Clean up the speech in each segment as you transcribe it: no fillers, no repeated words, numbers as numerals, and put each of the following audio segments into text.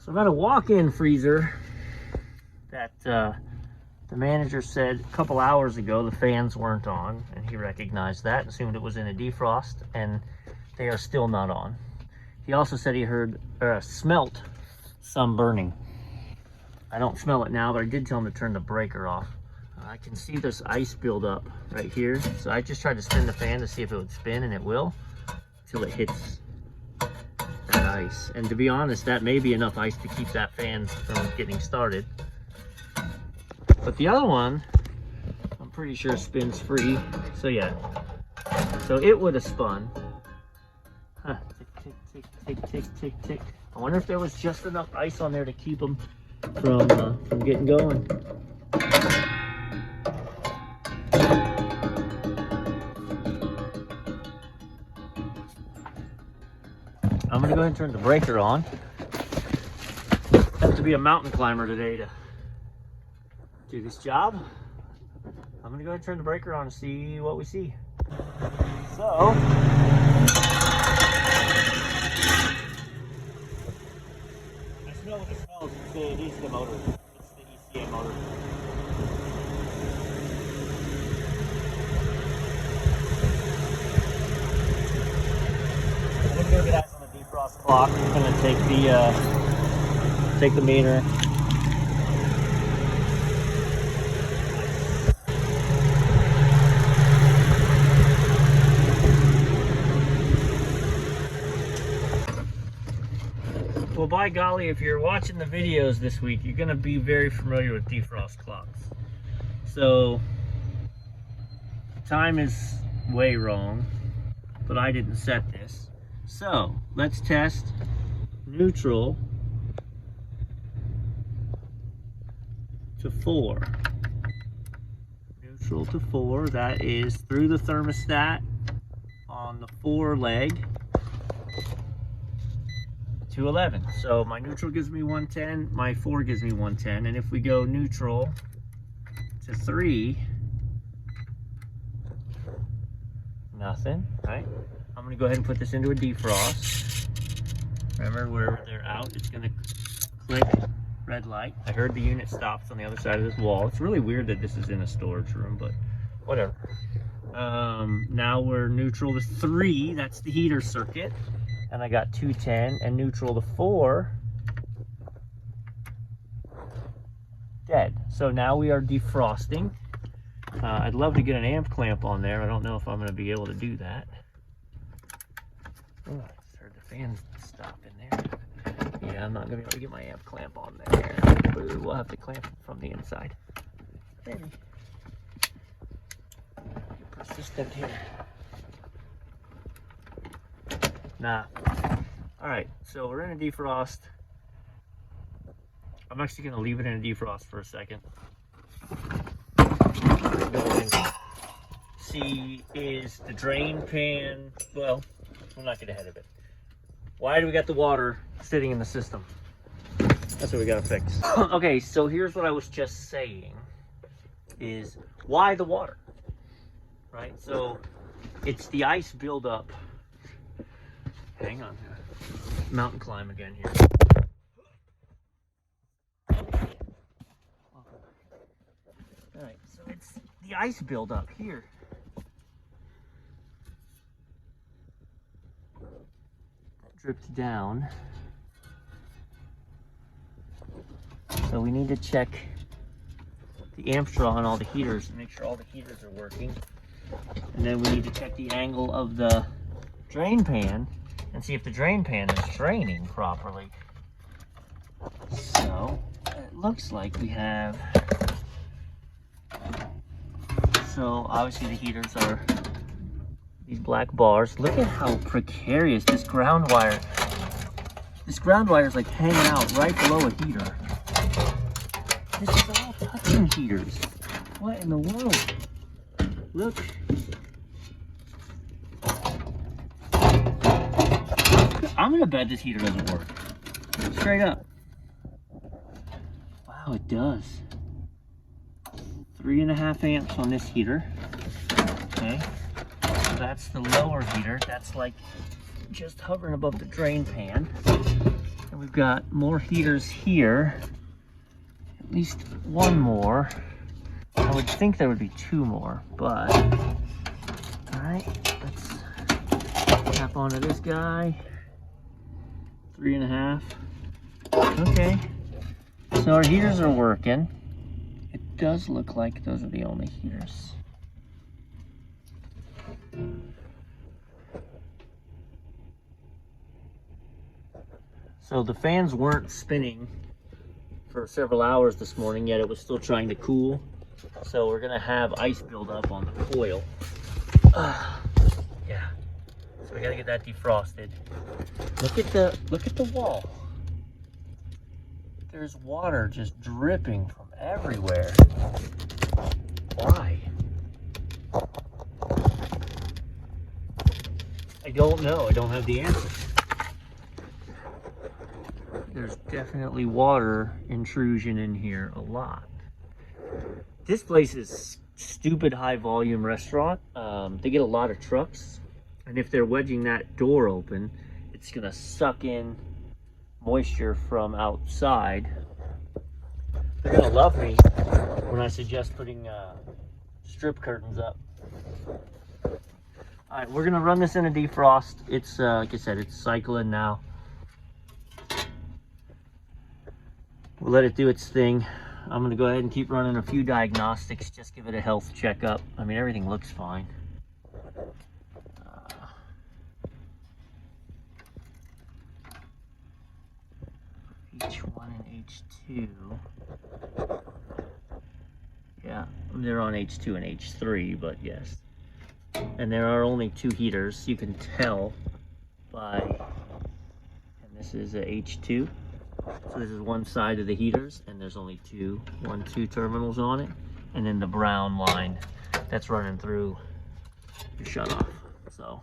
So I've got a walk-in freezer that the manager said a couple hours ago the fans weren't on, and he recognized that and assumed it was in a defrost, and they are still not on. He also said he heard smelt some burning. I don't smell it now, but I did tell him to turn the breaker off. I can see this ice build up right here, so I just tried to spin the fan to see if it would spin, and it will, until it hits that ice. And to be honest, that may be enough ice to keep that fan from getting started. But the other one, I'm pretty sure spins free. So yeah, so it would have spun. Huh. Tick, tick, tick, tick, tick, tick. I wonder if there was just enough ice on there to keep them from getting going. I'm gonna go ahead and turn the breaker on. Have to be a mountain climber today to do this job. I'm gonna go ahead and turn the breaker on and see what we see. So, I smell what it smells. It is the motor. It's the ECA motor. I'm gonna go get eyes on the defrost clock. I'm gonna take the meter. Well, by golly, if you're watching the videos this week, you're going to be very familiar with defrost clocks. So, time is way wrong, but I didn't set this. So, let's test neutral to 4. Neutral to 4, that is through the thermostat on the 4 leg. To 11. So my neutral gives me 110, my 4 gives me 110, and if we go neutral to 3, nothing, right? I'm gonna go ahead and put this into a defrost. Remember, wherever they're out, it's gonna click red light. I heard the unit stops on the other side of this wall. It's really weird that this is in a storage room, but whatever. Now we're neutral to 3, that's the heater circuit. And I got 210, and neutral to 4, dead. So now we are defrosting. I'd love to get an amp clamp on there. I don't know if I'm going to be able to do that. Oh, I just heard the fan stop in there. Yeah, I'm not going to be able to get my amp clamp on there. Ooh, we'll have to clamp it from the inside. Maybe. Persistent here. Nah. Alright, so we're in a defrost. I'm actually going to leave it in a defrost for a second. Go and see, is the drain pan, well, we'll not get ahead of it. Why do we got the water sitting in the system? That's what we got to fix. Okay, so here's what I was just saying, is why the water? Right, so it's the ice buildup. Hang on, mountain climb again here. All right, so it's the ice buildup here. That dripped down. So we need to check the amp draw on all the heaters and make sure all the heaters are working. And then we need to check the angle of the drain pan and see if the drain pan is draining properly. So, it looks like we have, so obviously the heaters are these black bars. Look at how precarious this ground wire is, like hanging out right below a heater. This is all touching heaters. What in the world? Look. I'm gonna bet this heater doesn't work. Straight up. Wow, it does. 3.5 amps on this heater. Okay. So that's the lower heater. That's like just hovering above the drain pan. And And we've got more heaters here. At least one more. I would think there would be two more, but all right, let's tap onto this guy. 3.5. Okay, so our heaters are working. It does look like those are the only heaters. So the fans weren't spinning for several hours this morning, yet it was still trying to cool. So we're gonna have ice build up on the coil. Yeah. So we gotta get that defrosted. Look at the wall. There's water just dripping from everywhere. Why? I don't know. I don't have the answer. There's definitely water intrusion in here a lot. This place is stupid high volume restaurant. They get a lot of trucks, and if they're wedging that door open, it's gonna suck in moisture from outside. They're gonna love me when I suggest putting strip curtains up. All right, we're gonna run this in a defrost. It's like I said, it's cycling now. We'll let it do its thing. I'm gonna go ahead and keep running a few diagnostics, just give it a health checkup. I mean, everything looks fine. H1 and H2. Yeah, they're on H2 and H3, but yes. And there are only two heaters. You can tell by, and this is a H2. So this is one side of the heaters, and there's only two terminals on it. And then the brown line that's running through your shutoff. So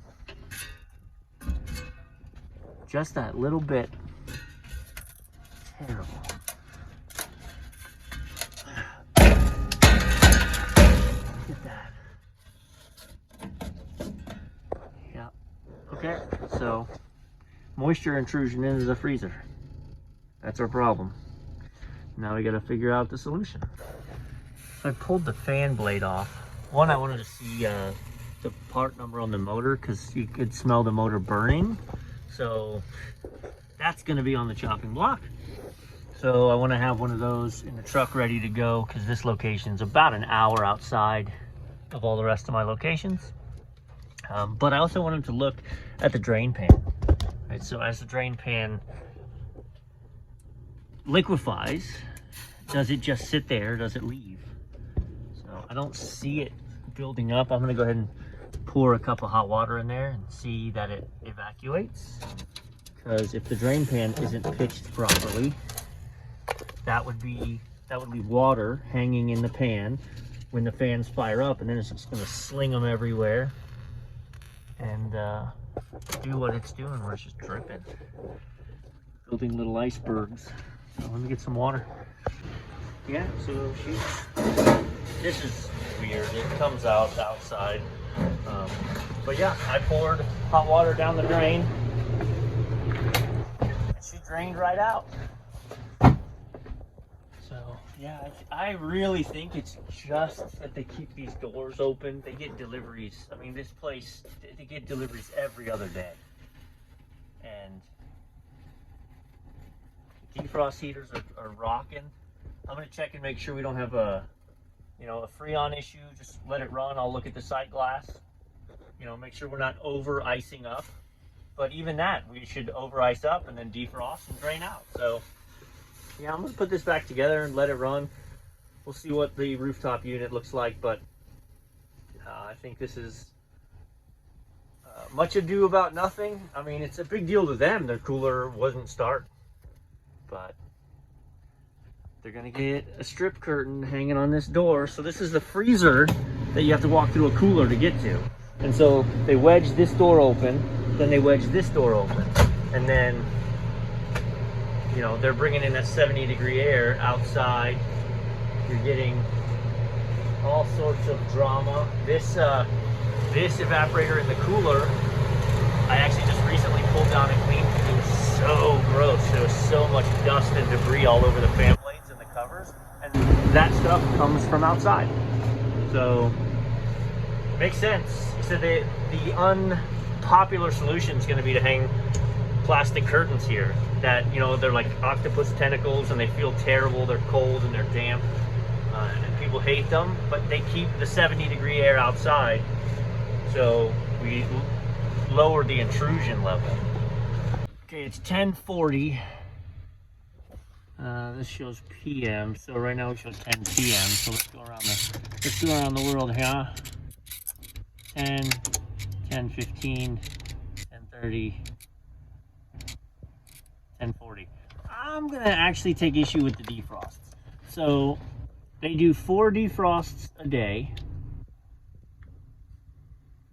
just that little bit. Terrible. Look at that. Yeah. Okay, so moisture intrusion into the freezer. That's our problem. Now we gotta figure out the solution. So I pulled the fan blade off. One, I wanted to see the part number on the motor because you could smell the motor burning. So that's gonna be on the chopping block. So I wanna have one of those in the truck ready to go because this location's about an hour outside of all the rest of my locations. But I also wanted to look at the drain pan. Right, so as the drain pan liquefies, does it just sit there? Does it leave? So I don't see it building up. I'm gonna go ahead and pour a cup of hot water in there and see that it evacuates. Because if the drain pan isn't pitched properly, that would be water hanging in the pan when the fans fire up, and then it's just gonna sling them everywhere and do what it's doing, where it's just dripping, building little icebergs. So let me get some water. Yeah, so this is weird. It comes out outside. But yeah, I poured hot water down the drain. She drained right out. So yeah, I really think it's just that they keep these doors open. They get deliveries. I mean, this place, they get deliveries every other day. And defrost heaters are rocking. I'm gonna check and make sure we don't have a freon issue. Just let it run. I'll look at the sight glass. Make sure we're not over icing up. But even that, we should over ice up and then defrost and drain out. So yeah, I'm gonna put this back together and let it run. We'll see what the rooftop unit looks like, but I think this is much ado about nothing. I mean, it's a big deal to them. Their cooler wasn't starting. But they're gonna get a strip curtain hanging on this door. So this is the freezer that you have to walk through a cooler to get to. And so they wedge this door open, then they wedge this door open. And then, they're bringing in that 70-degree air outside. You're getting all sorts of drama. This evaporator in the cooler, I actually just recently pulled down and cleaned. It was so gross. It was so much dust and debris all over the fan blades and the covers, and that stuff comes from outside. So makes sense. So the unpopular solution is going to be to hang plastic curtains here that, you know, they're like octopus tentacles and they feel terrible, they're cold and they're damp, and people hate them, but they keep the 70-degree air outside, so we lower the intrusion level. Okay, it's 10:40. This shows PM, so right now we show 10 PM. So let's go around the world here. 10, 10:15, 10:30, 10:40. I'm gonna actually take issue with the defrosts. So they do 4 defrosts a day,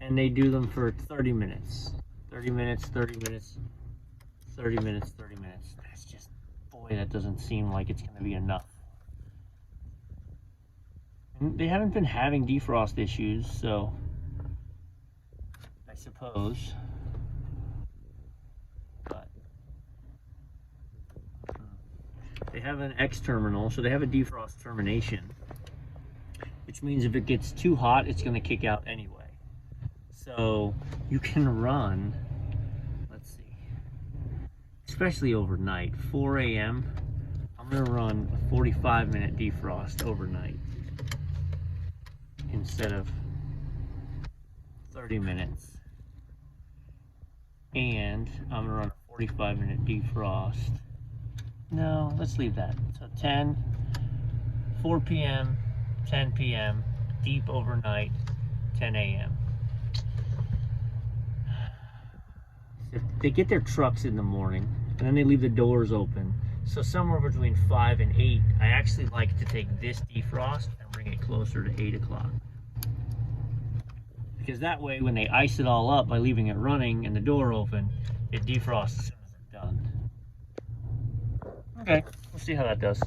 and they do them for 30 minutes. 30 minutes, 30 minutes, 30 minutes, 30 minutes. That's just, boy, that doesn't seem like it's gonna be enough. And they haven't been having defrost issues, so I suppose. But they have an X terminal, so they have a defrost termination, which means if it gets too hot, it's going to kick out anyway. So you can run, let's see, especially overnight, 4 a.m. I'm going to run a 45-minute defrost overnight instead of 30 minutes. And I'm gonna run a 45-minute defrost. No, let's leave that. So 4 p.m., 10 p.m., deep overnight, 10 a.m. If they get their trucks in the morning, and then they leave the doors open. So somewhere between 5 and 8, I actually like to take this defrost and bring it closer to 8 o'clock. Because that way, when they ice it all up by leaving it running and the door open, it defrosts as soon as it's done. Okay, we'll see how that does.